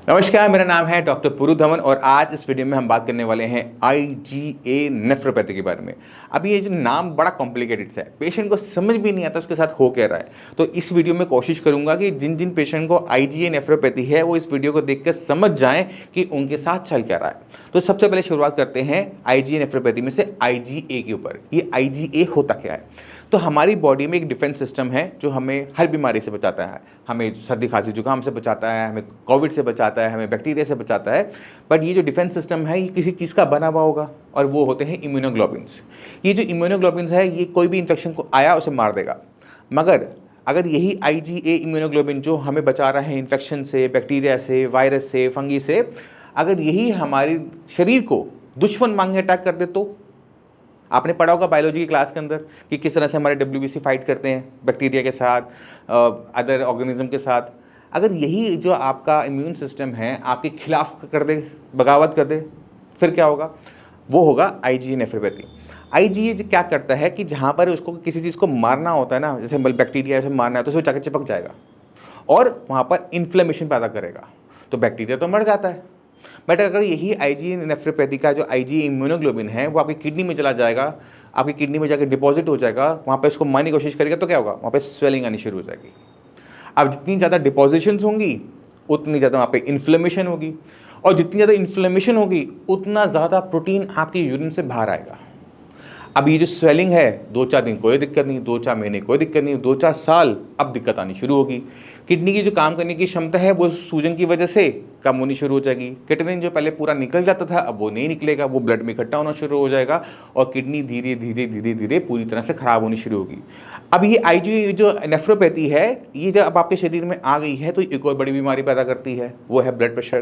नमस्कार, मेरा नाम है डॉक्टर पुरु धवन और आज इस वीडियो में हम बात करने वाले हैं आईजीए नेफ्रोपैथी के बारे में। अब ये जो नाम बड़ा कॉम्प्लिकेटेड सा है, पेशेंट को समझ भी नहीं आता उसके साथ हो क्या रहा है। तो इस वीडियो में कोशिश करूंगा कि जिन जिन पेशेंट को आईजीए नेफ्रोपैथी है वो इस वीडियो को देखकर समझ जाएं कि उनके साथ चल क्या रहा है। तो सबसे पहले शुरुआत करते हैं आईजीए नेफ्रोपैथी में से आईजीए के ऊपर। ये आईजीए होता क्या है? तो हमारी बॉडी में एक डिफेंस सिस्टम है जो हमें हर बीमारी से बचाता है। हमें सर्दी खांसी जुकाम से बचाता है, हमें कोविड से बचाता है, हमें बैक्टीरिया से बचाता है। बट ये जो डिफेंस सिस्टम है ये किसी चीज़ का बना हुआ होगा और वो होते हैं इम्यूनोग्लोबिन्स। ये जो इम्यूनोग्लोबिन्स है ये कोई भी इन्फेक्शन को आया उसे मार देगा। मगर अगर यही आईजीए इम्यूनोग्लोबिन जो हमें बचा रहा है इन्फेक्शन से, बैक्टीरिया से, वायरस से, फंगी से, अगर यही हमारे शरीर को दुश्मन मांग के अटैक कर दे तो आपने पढ़ा होगा बायोलॉजी की क्लास के अंदर कि किस तरह से हमारे डब्ल्यूबीसी फाइट करते हैं बैक्टीरिया के साथ, अदर ऑर्गेनिज्म के साथ। अगर यही जो आपका इम्यून सिस्टम है आपके खिलाफ कर दे, बगावत कर दे, फिर क्या होगा? वो होगा आईजीए नेफ्रोपैथी। आईजीए क्या करता है कि जहाँ पर उसको किसी चीज़ को मारना होता है ना, जैसे बैक्टीरिया से मारना है तो उसे जाकर चिपक जाएगा और वहाँ पर इन्फ्लेमेशन पैदा करेगा। तो बैक्टीरिया तो मर जाता है, बट अगर यही आईजीए नेफ्रोपैथी का जो आईजीए इम्यूनोग्लोबिन है वो आपकी किडनी में चला जाएगा, आपकी किडनी में जाकर डिपॉजिट हो जाएगा, वहाँ पे इसको मारने की कोशिश करेगा तो क्या होगा? वहाँ पे स्वेलिंग आनी शुरू हो जाएगी। अब जितनी ज़्यादा डिपॉजिशंस होंगी उतनी ज़्यादा वहाँ पे इन्फ्लेमेशन होगी, और जितनी ज़्यादा इन्फ्लेमेशन होगी उतना ज़्यादा प्रोटीन आपके यूरिन से बाहर आएगा। अब ये जो स्वेलिंग है 2-4 दिन कोई दिक्कत नहीं, 2-4 महीने कोई दिक्कत नहीं, 2-4 साल अब दिक्कत आनी शुरू होगी। किडनी की जो काम करने की क्षमता है वो सूजन की वजह से कम होनी शुरू हो जाएगी। किडनी जो पहले पूरा निकल जाता था अब वो नहीं निकलेगा, वो ब्लड में इकट्ठा होना शुरू हो जाएगा और किडनी धीरे धीरे धीरे धीरे पूरी तरह से खराब होनी शुरू होगी। अब ये आईजीए जो नेफ्रोपैथी है ये जब आपके शरीर में आ गई है तो एक और बड़ी बीमारी पैदा करती है, वो है ब्लड प्रेशर।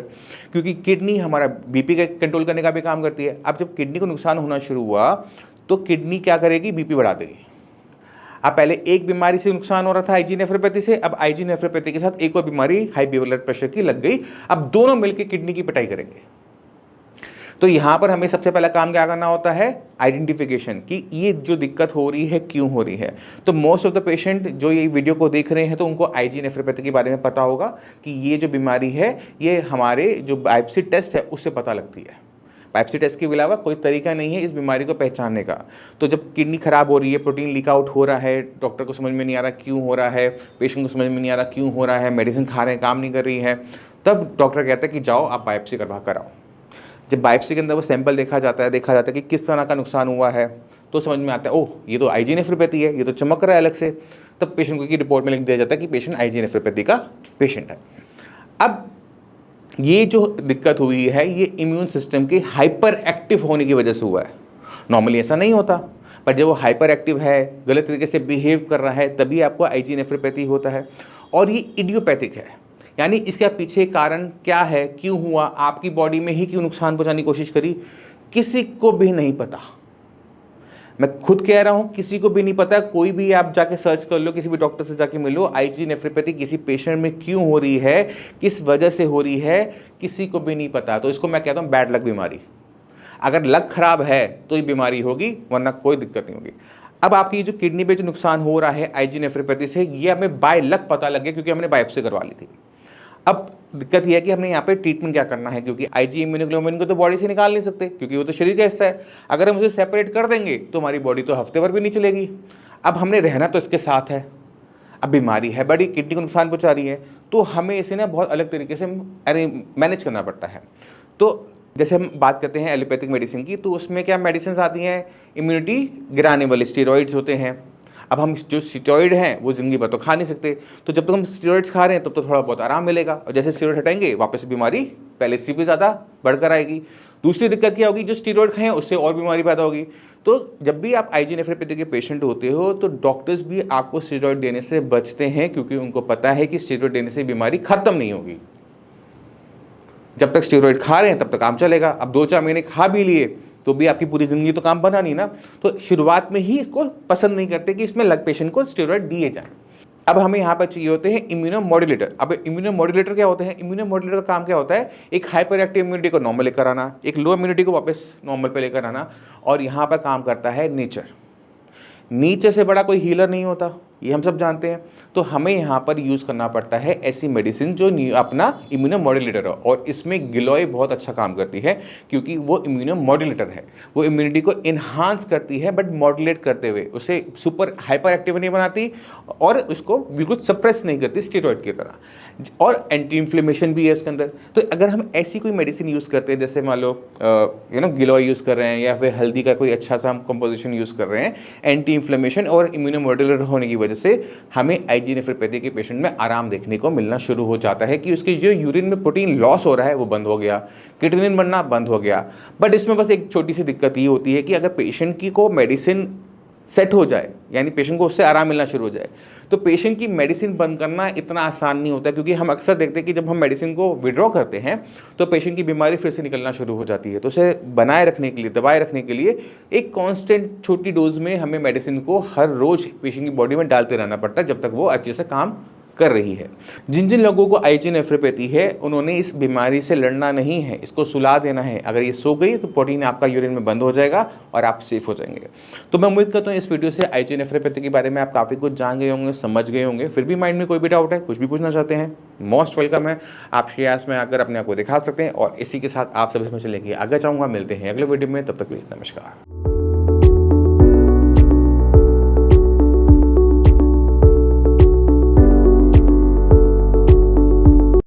क्योंकि किडनी हमारा बीपी का कंट्रोल करने का भी काम करती है। अब जब किडनी को नुकसान होना शुरू हुआ तो किडनी क्या करेगी? बीपी बढ़ा देगी। अब पहले एक बीमारी से नुकसान हो रहा था आईजीए नेफ्रोपैथी से, अब आईजीए नेफ्रोपैथी के साथ एक और बीमारी हाई ब्लड प्रेशर की लग गई। अब दोनों मिलकर किडनी की पिटाई करेंगे। तो यहां पर हमें सबसे पहला काम क्या करना होता है? आइडेंटिफिकेशन, कि ये जो दिक्कत हो रही है क्यों हो रही है। तो मोस्ट ऑफ द पेशेंट जो ये वीडियो को देख रहे हैं तो उनको आईजीए नेफ्रोपैथी के बारे में पता होगा कि ये जो बीमारी है ये हमारे जो बायोप्सी टेस्ट है उससे पता लगती है। बायोप्सी टेस्ट के अलावा कोई तरीका नहीं है इस बीमारी को पहचानने का। तो जब किडनी खराब हो रही है, प्रोटीन लीक आउट हो रहा है, डॉक्टर को समझ में नहीं आ रहा क्यों हो रहा है, पेशेंट को समझ में नहीं आ रहा क्यों हो रहा है, मेडिसिन खा रहे हैं काम नहीं कर रही है, तब डॉक्टर कहता है कि जाओ आप बायोप्सी करवा कर आओ। जब बायोप्सी के अंदर वो सैंपल देखा जाता है कि किस तरह का नुकसान हुआ है, तो समझ में आता है ओह ये तो आईजीए नेफ्रोपैथी है, ये तो चमक रहा है अलग से। तब पेशेंट को की रिपोर्ट में लिख दिया जाता है कि पेशेंट आईजीए नेफ्रोपैथी का पेशेंट है। अब ये जो दिक्कत हुई है ये इम्यून सिस्टम के हाइपर एक्टिव होने की वजह से हुआ है। नॉर्मली ऐसा नहीं होता, पर जब वो हाइपर एक्टिव है, गलत तरीके से बिहेव कर रहा है, तभी आपको आईजीए नेफ्रोपैथी होता है। और ये इडियोपैथिक है, यानी इसके पीछे कारण क्या है, क्यों हुआ, आपकी बॉडी में ही क्यों नुकसान पहुंचाने की कोशिश करी, किसी को भी नहीं पता। मैं खुद कह रहा हूं किसी को भी नहीं पता। कोई भी आप जाके सर्च कर लो, किसी भी डॉक्टर से जाके मिलो, आईजीए नेफ्रोपैथी किसी पेशेंट में क्यों हो रही है, किस वजह से हो रही है, किसी को भी नहीं पता। तो इसको मैं कहता हूं बैड लक बीमारी। अगर लक खराब है तो ये बीमारी होगी, वरना कोई दिक्कत नहीं होगी। अब आपकी जो किडनी पे जो नुकसान हो रहा है आईजीए नेफ्रोपैथी से, ये हमें बाय लक पता लग गया क्योंकि हमने बायोप्सी करवा ली थी। अब दिक्कत यह है कि हमने यहाँ पे ट्रीटमेंट क्या करना है, क्योंकि आईजीए इम्यूनोग्लोबिन को तो बॉडी से निकाल नहीं सकते क्योंकि वो तो शरीर का हिस्सा है। अगर हम उसे सेपरेट कर देंगे तो हमारी बॉडी तो हफ्ते भर भी नहीं चलेगी। अब हमने रहना तो इसके साथ है। अब बीमारी है बड़ी, किडनी को नुकसान पहुँचा रही है, तो हमें इसे ना बहुत अलग तरीके से मैनेज करना पड़ता है। तो जैसे हम बात करते हैं एलोपैथिक मेडिसिन की, तो उसमें क्या मेडिसिन आती हैं? इम्यूनिटी गिराने वाले स्टेरॉइड्स होते हैं। अब हम जो स्टेरॉइड हैं वो ज़िंदगी भर तो खा नहीं सकते, तो जब तक हम स्टेरॉइड्स खा रहे हैं तब तो थोड़ा बहुत आराम मिलेगा, और जैसे स्टेरॉइड हटाएंगे वापस बीमारी पहले से भी ज़्यादा बढ़कर आएगी। दूसरी दिक्कत क्या होगी? जो स्टेरॉइड खाएं उससे और बीमारी पैदा होगी। तो जब भी आप आईजीए नेफ्रोपैथी के पेशेंट होते हो तो डॉक्टर्स भी आपको स्टेरॉइड देने से बचते हैं, क्योंकि उनको पता है कि स्टेरॉइड देने से बीमारी खत्म नहीं होगी। जब तक स्टेरॉइड खा रहे हैं तब तक काम चलेगा। अब 2-4 महीने खा भी लिए तो भी आपकी पूरी ज़िंदगी तो काम बना नहीं ना। तो शुरुआत में ही इसको पसंद नहीं करते कि इसमें लग पेशेंट को स्टेरॉइड दिए जाएं। अब हमें यहाँ पर चाहिए होते हैं इम्यूनोमॉड्यूलेटर। अब इम्यूनोमॉड्यूलेटर क्या होते हैं? इम्यूनोमॉड्यूलेटर का काम क्या होता है? एक हाइपर एक्टिव इम्यूनिटी को नॉर्मल लेकर आना, एक लो इम्यूनिटी को वापस नॉर्मल पे लेकर आना। और यहाँ पर काम करता है नेचर। नेचर से बड़ा कोई हीलर नहीं होता। ये हम सब जानते हैं। तो हमें यहाँ पर यूज़ करना पड़ता है ऐसी मेडिसिन जो अपना इम्यूनोमॉड्यूलेटर हो, और इसमें गिलोय बहुत अच्छा काम करती है क्योंकि वो इम्यूनोमॉड्यूलेटर है। वो इम्यूनिटी को इन्हांस करती है बट मॉड्यूलेट करते हुए, उसे सुपर हाइपर एक्टिव नहीं बनाती और उसको बिल्कुल सप्रेस नहीं करती स्टेरॉइड की तरह, और एंटी इन्फ्लेमेशन भी है इसके अंदर। तो अगर हम ऐसी कोई मेडिसिन यूज़ करते हैं, जैसे मान लो गिलोय यूज़ कर रहे हैं या फिर हल्दी का कोई अच्छा सा हम कंपोजिशन यूज़ कर रहे हैं, एंटी इन्फ्लेमेशन और इम्यूनोमॉड्यूलेटर होने की वजह से हमें आईजी नेफ्रोपैथी के पेशेंट में आराम देखने को मिलना शुरू हो जाता है कि उसके जो यूरिन में प्रोटीन लॉस हो रहा है वो बंद हो गया, क्रिएटिनिन बनना बंद हो गया। बट इसमें बस एक छोटी सी दिक्कत ये होती है कि अगर पेशेंट की को मेडिसिन सेट हो जाए, यानी पेशेंट को उससे आराम मिलना शुरू हो जाए, तो पेशेंट की मेडिसिन बंद करना इतना आसान नहीं होता, क्योंकि हम अक्सर देखते हैं कि जब हम मेडिसिन को विड्रॉ करते हैं तो पेशेंट की बीमारी फिर से निकलना शुरू हो जाती है। तो उसे बनाए रखने के लिए, दबाए रखने के लिए एक कांस्टेंट छोटी डोज में हमें मेडिसिन को हर रोज पेशेंट की बॉडी में डालते रहना पड़ता है जब तक वो अच्छे से काम कर रही है। जिन जिन लोगों को आईजी नेफ्रोपैथी है उन्होंने इस बीमारी से लड़ना नहीं है, इसको सुला देना है। अगर ये सो गई तो प्रोटीन आपका यूरिन में बंद हो जाएगा और आप सेफ हो जाएंगे। तो मैं उम्मीद करता हूँ इस वीडियो से आईजी नेफ्रोपैथी के बारे में आप काफ़ी कुछ जान गए होंगे, समझ गए होंगे। फिर भी माइंड में कोई भी डाउट है, कुछ भी पूछना चाहते हैं, मोस्ट वेलकम है। आप शेयर्स में आकर अपने आप को दिखा सकते हैं। और इसी के साथ आप सभी में चलेंगे आगे चाहूँगा। मिलते हैं अगले वीडियो में, तब तक के लिए नमस्कार।